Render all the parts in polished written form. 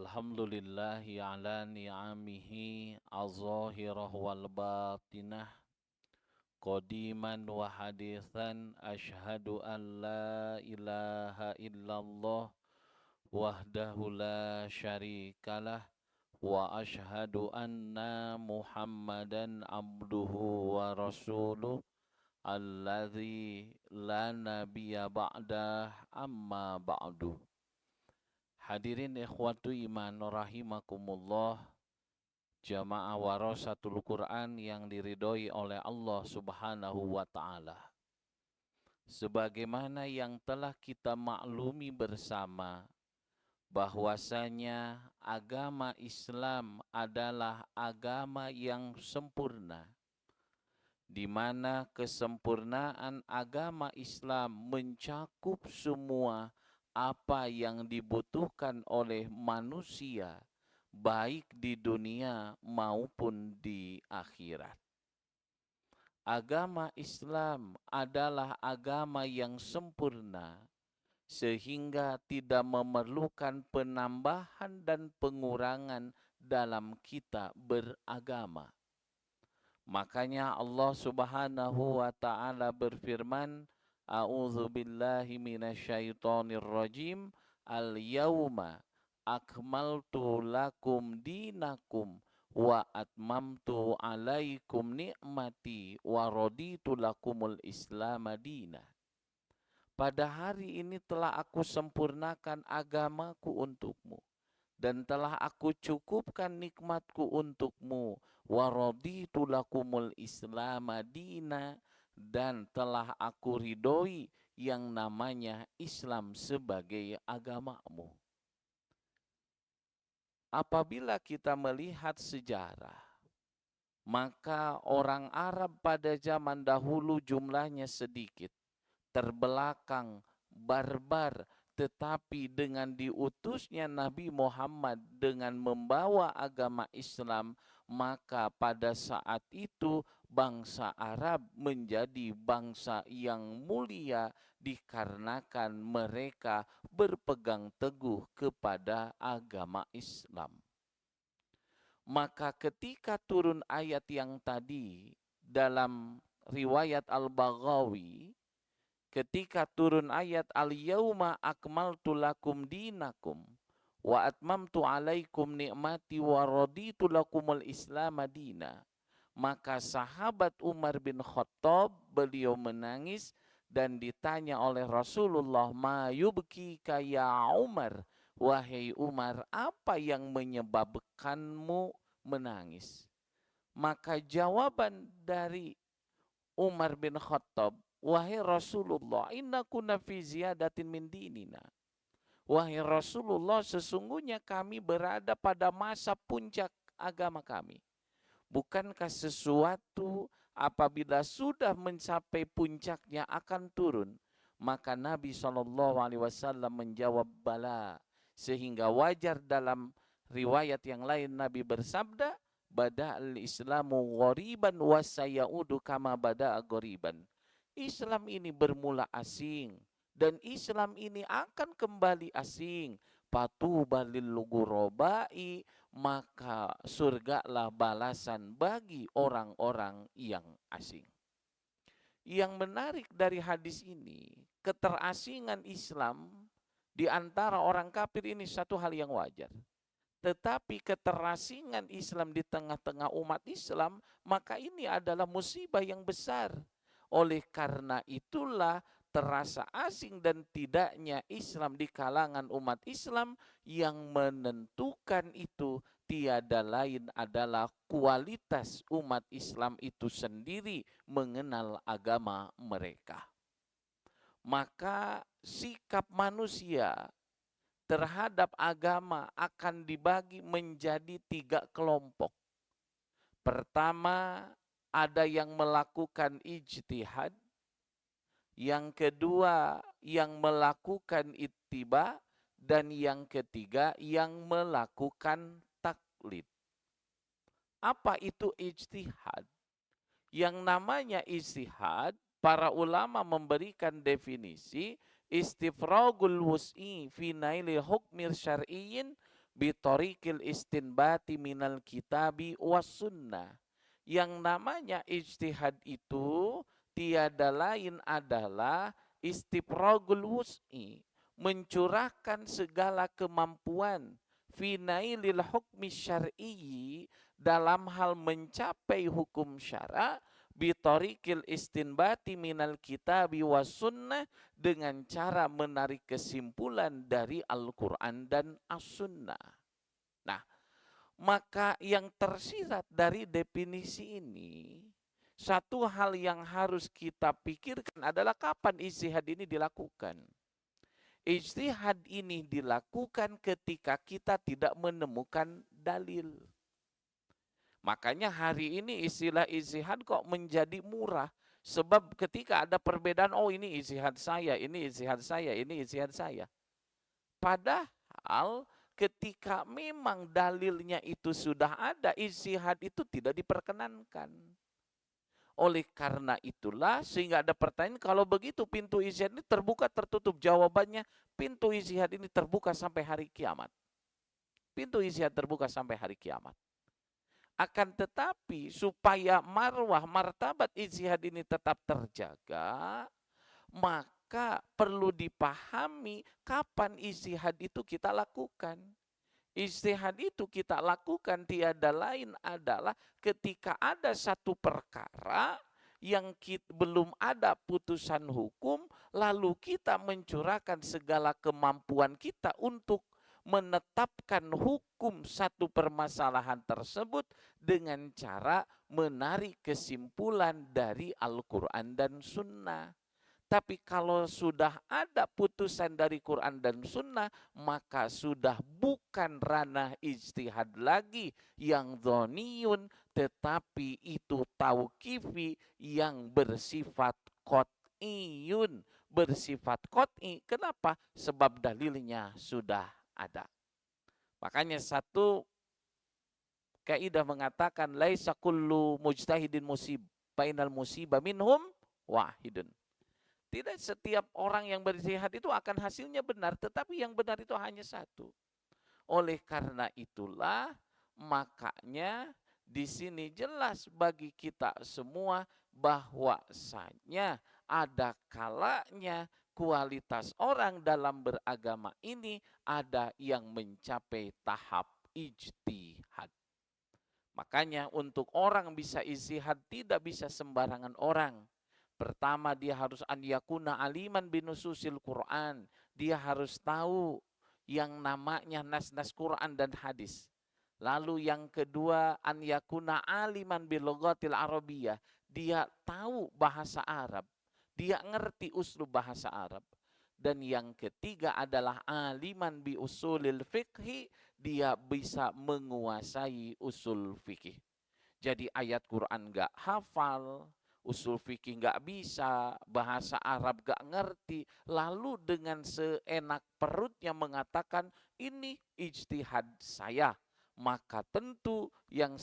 Alhamdulillahi ala ni'amihi az-zahirah wal batinah qadiman wa hadithan ashhadu an la ilaha illallah wahdahu la syarikalah wa ashhadu anna muhammadan abduhu wa rasuluh alladzi la nabiyya ba'dah amma ba'du. Hadirin ikhwatu iman rahimakumullah, jamaah warasatul Quran yang diridhoi oleh Allah Subhanahu wa taala. Sebagaimana yang telah kita maklumi bersama bahwasanya agama Islam adalah agama yang sempurna, di mana kesempurnaan agama Islam mencakup semua apa yang dibutuhkan oleh manusia, baik di dunia maupun di akhirat. Agama Islam adalah agama yang sempurna, sehingga tidak memerlukan penambahan dan pengurangan dalam kita beragama. Makanya Allah Subhanahu wa taala berfirman, A'udzu billahi minasyaitonir rajim. Al-yauma akmaltu lakum dinakum wa atmamtu alaikum ni'mati wa raditu lakumul Islam madina. Pada hari ini telah aku sempurnakan agamaku untukmu dan telah aku cukupkan nikmatku untukmu, wa raditu lakumul Islam madina, dan telah aku ridhoi yang namanya Islam sebagai agamamu. Apabila kita melihat sejarah, maka orang Arab pada zaman dahulu jumlahnya sedikit, terbelakang, barbar, tetapi dengan diutusnya Nabi Muhammad dengan membawa agama Islam, maka pada saat itu bangsa Arab menjadi bangsa yang mulia dikarenakan mereka berpegang teguh kepada agama Islam. Maka ketika turun ayat yang tadi dalam riwayat Al-Baghawi, ketika turun ayat al-yauma akmaltu lakum dinakum wa atmamtu alaikum ni'mati wa raditu lakumul Islam madina, maka sahabat Umar bin Khattab beliau menangis dan ditanya oleh Rasulullah, ma yubkika ya Umar, wahai Umar, apa yang menyebabkanmu menangis? Maka jawaban dari Umar bin Khattab, wahai Rasulullah, inna kunna fi ziyadatin min dinina. Wahai Rasulullah, sesungguhnya kami berada pada masa puncak agama kami. Bukankah sesuatu apabila sudah mencapai puncaknya akan turun? Maka Nabi SAW menjawab bala. Sehingga wajar dalam riwayat yang lain Nabi bersabda, bada'al islamu ghoriban wa sayaudu kama bada'a ghoriban. Islam ini bermula asing dan Islam ini akan kembali asing. Patuba lil ghurabai, maka surgalah balasan bagi orang-orang yang asing. Yang menarik dari hadis ini, keterasingan Islam di antara orang kafir ini satu hal yang wajar. Tetapi keterasingan Islam di tengah-tengah umat Islam, maka ini adalah musibah yang besar. Oleh karena itulah terasa asing dan tidaknya Islam di kalangan umat Islam, yang menentukan itu tiada lain adalah kualitas umat Islam itu sendiri mengenal agama mereka. Maka sikap manusia terhadap agama akan dibagi menjadi 3 kelompok. Pertama, ada yang melakukan ijtihad. Yang kedua, yang melakukan ittiba. Dan yang ketiga, yang melakukan taklid. Apa itu ijtihad? Yang namanya ijtihad, para ulama memberikan definisi, istifragul wus'i fi naili hukmir syar'iyyin bitorikil istinbati minal kitabi was sunnah. Yang namanya ijtihad itu tiada lain adalah istifragul wus'i, mencurahkan segala kemampuan fi nailil hukmi syar'i, dalam hal mencapai hukum syara, bitorikil istinbati minal kitabi was sunnah, dengan cara menarik kesimpulan dari Al-Quran dan As-Sunnah. Nah, maka yang tersirat dari definisi ini, satu hal yang harus kita pikirkan adalah kapan ijtihad ini dilakukan. Ijtihad ini dilakukan ketika kita tidak menemukan dalil. Makanya hari ini istilah ijtihad kok menjadi murah. Sebab ketika ada perbedaan, oh ini ijtihad saya, ini ijtihad saya, ini ijtihad saya. Padahal ketika memang dalilnya itu sudah ada, ijtihad itu tidak diperkenankan. Oleh karena itulah sehingga ada pertanyaan, kalau begitu pintu ijtihad ini terbuka tertutup? Jawabannya, pintu ijtihad ini terbuka sampai hari kiamat. Pintu ijtihad terbuka sampai hari kiamat. Akan tetapi supaya marwah, martabat ijtihad ini tetap terjaga, maka perlu dipahami kapan ijtihad itu kita lakukan. Ijtihad itu kita lakukan tiada lain adalah ketika ada satu perkara yang belum ada putusan hukum, lalu kita mencurahkan segala kemampuan kita untuk menetapkan hukum satu permasalahan tersebut dengan cara menarik kesimpulan dari Al-Quran dan Sunnah. Tapi kalau sudah ada putusan dari Quran dan Sunnah, maka sudah bukan ranah ijtihad lagi yang dhoniyun, tetapi itu tauqifi yang bersifat qat'iyun, bersifat qat'i. Kenapa? Sebab dalilnya sudah ada. Makanya satu kaidah mengatakan laisa kullu mujtahidin musib, bainal musibah minhum wahidun. Tidak setiap orang yang berijtihad itu akan hasilnya benar, tetapi yang benar itu hanya satu. Oleh karena itulah, makanya di sini jelas bagi kita semua bahwasanya ada kalanya kualitas orang dalam beragama ini ada yang mencapai tahap ijtihad. Makanya untuk orang bisa ijtihad tidak bisa sembarangan orang. Pertama, dia harus an yakuna aliman binususil Quran. Dia harus tahu yang namanya nas-nas Quran dan hadis. Lalu yang kedua, an yakuna aliman bilughatil arabiyah. Dia tahu bahasa Arab. Dia ngerti uslub bahasa Arab. Dan yang ketiga adalah aliman bi usulil fiqhi. Dia bisa menguasai usul fikih. Jadi ayat Quran gak hafal, usul fikih nggak bisa, bahasa Arab nggak ngerti, lalu dengan seenak perutnya mengatakan ini ijtihad saya, maka tentu yang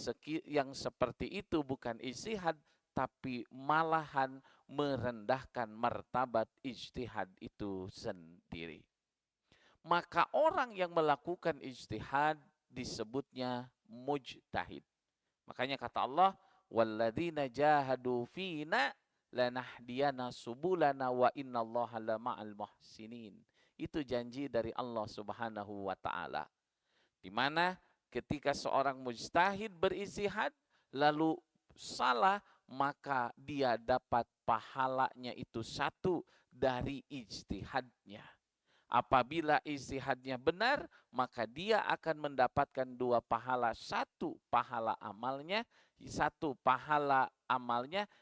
seperti itu bukan ijtihad, tapi malahan merendahkan martabat ijtihad itu sendiri. Maka orang yang melakukan ijtihad disebutnya mujtahid. Makanya kata Allah, walladzina jahadu fina lanahdiyana subulana wa innallaha lama'al muhsinin. Itu janji dari Allah Subhanahu wa taala. Di mana ketika seorang mujtahid berijtihad lalu salah, maka dia dapat pahalanya itu satu dari ijtihadnya. Apabila ijtihadnya benar, maka dia akan mendapatkan dua pahala. Satu pahala amalnya,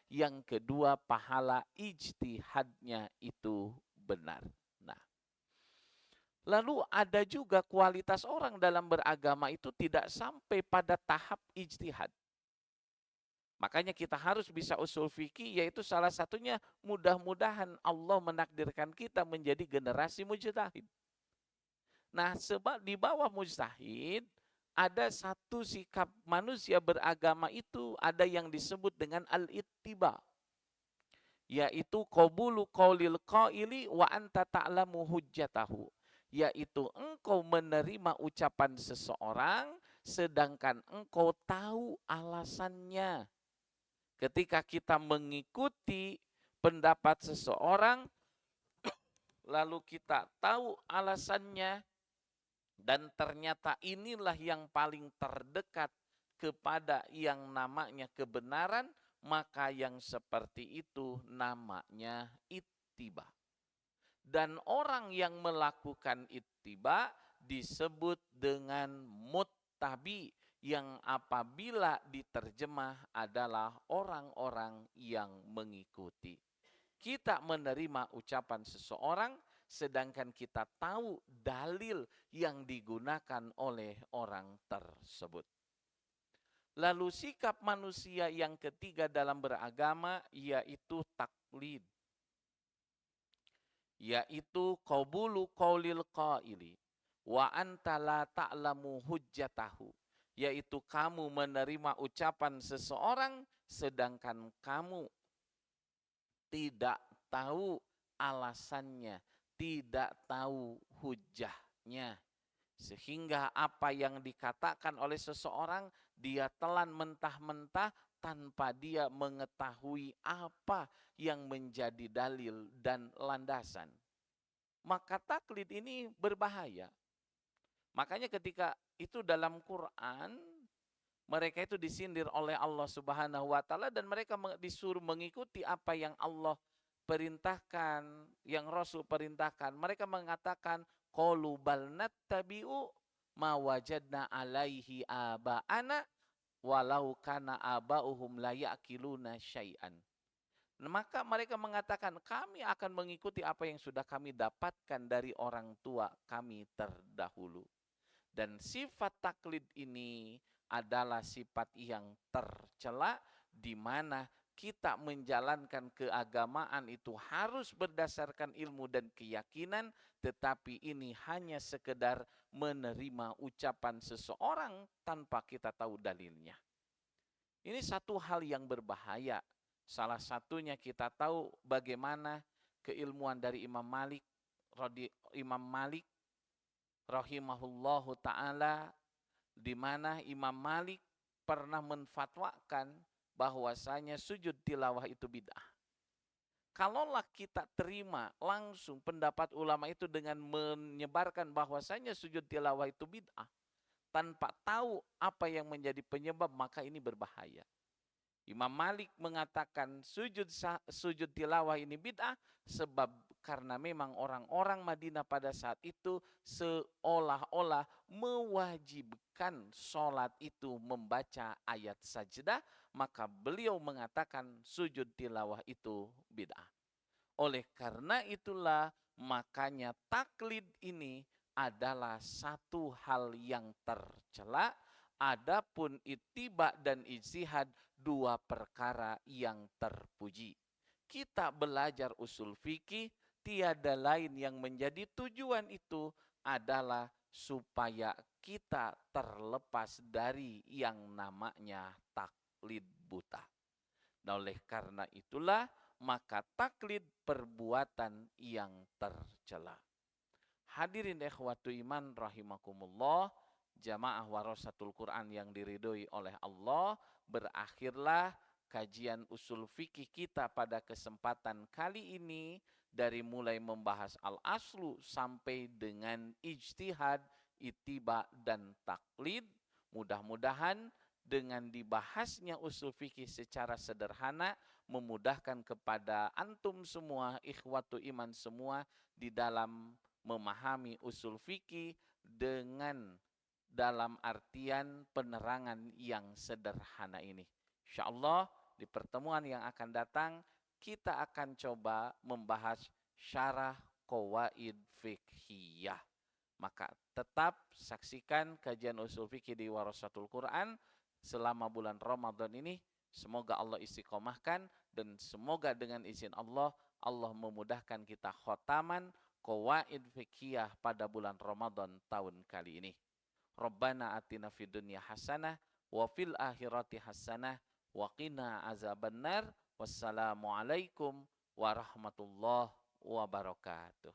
yang kedua pahala ijtihadnya itu benar. Nah, lalu ada juga kualitas orang dalam beragama itu tidak sampai pada tahap ijtihad. Makanya kita harus bisa usul fikih, yaitu salah satunya mudah-mudahan Allah menakdirkan kita menjadi generasi mujtahid. Nah, sebab di bawah mujtahid ada satu sikap manusia beragama itu ada yang disebut dengan al-ittiba, yaitu qabulu qaulil qaili wa anta ta'lamu hujjatahu, yaitu engkau menerima ucapan seseorang sedangkan engkau tahu alasannya. Ketika kita mengikuti pendapat seseorang, lalu kita tahu alasannya, dan ternyata inilah yang paling terdekat kepada yang namanya kebenaran, maka yang seperti itu namanya ittiba. Dan orang yang melakukan ittiba disebut dengan muttabi, yang apabila diterjemah adalah orang-orang yang mengikuti. Kita menerima ucapan seseorang sedangkan kita tahu dalil yang digunakan oleh orang tersebut. Lalu sikap manusia yang ketiga dalam beragama yaitu taklid, yaitu qabulu qaulil qaili wa anta la ta'lamu hujjatahu, yaitu kamu menerima ucapan seseorang sedangkan kamu tidak tahu alasannya, tidak tahu hujahnya. Sehingga apa yang dikatakan oleh seseorang dia telan mentah-mentah tanpa dia mengetahui apa yang menjadi dalil dan landasan. Maka taklid ini berbahaya. Makanya ketika itu dalam Quran, mereka itu disindir oleh Allah Subhanahu wa taala dan mereka disuruh mengikuti apa yang Allah perintahkan, yang Rasul perintahkan. Mereka mengatakan qalu bal nattabi'u ma wajadna alaihi aba'ana walau kana aba'uhum la ya'qiluna syai'an. Maka mereka mengatakan kami akan mengikuti apa yang sudah kami dapatkan dari orang tua kami terdahulu. Dan sifat taklid ini adalah sifat yang tercela, di mana kita menjalankan keagamaan itu harus berdasarkan ilmu dan keyakinan, tetapi ini hanya sekedar menerima ucapan seseorang tanpa kita tahu dalilnya. Ini satu hal yang berbahaya. Salah satunya kita tahu bagaimana keilmuan dari Imam Malik rahimahullahu ta'ala, di mana Imam Malik pernah menfatwakan bahwasanya sujud tilawah itu bid'ah. Kalaulah kita terima langsung pendapat ulama itu dengan menyebarkan bahwasanya sujud tilawah itu bid'ah, tanpa tahu apa yang menjadi penyebab, maka ini berbahaya. Imam Malik mengatakan sujud tilawah ini bid'ah sebab karena memang orang-orang Madinah pada saat itu seolah-olah mewajibkan sholat itu membaca ayat sajdah, maka beliau mengatakan sujud tilawah itu bid'ah. Oleh karena itulah makanya taklid ini adalah satu hal yang tercela. Adapun ittiba dan ijtihad dua perkara yang terpuji. Kita belajar usul fikih, tiada lain yang menjadi tujuan itu adalah supaya kita terlepas dari yang namanya taklid buta. Nah, oleh karena itulah maka taklid perbuatan yang tercela. Hadirin ikhwatu iman rahimakumullah, jamaah warasatul Quran yang diridhoi oleh Allah, berakhirlah kajian usul fikih kita pada kesempatan kali ini, dari mulai membahas al-aslu sampai dengan ijtihad, ittiba dan taklid. Mudah-mudahan dengan dibahasnya usul fikih secara sederhana memudahkan kepada antum semua, ikhwatu iman semua, di dalam memahami usul fikih dengan dalam artian penerangan yang sederhana ini. Insyaallah di pertemuan yang akan datang kita akan coba membahas syarah qawaid fiqhiyah. Maka tetap saksikan kajian usul fikih di Warasatul Quran selama bulan Ramadan ini. Semoga Allah istiqomahkan dan semoga dengan izin Allah, Allah memudahkan kita khotaman qawaid fiqhiyah pada bulan Ramadan tahun kali ini. Rabbana atina fid dunya hasanah wa fil akhirati hasanah wa qina azabannar. Wassalamualaikum warahmatullahi wabarakatuh.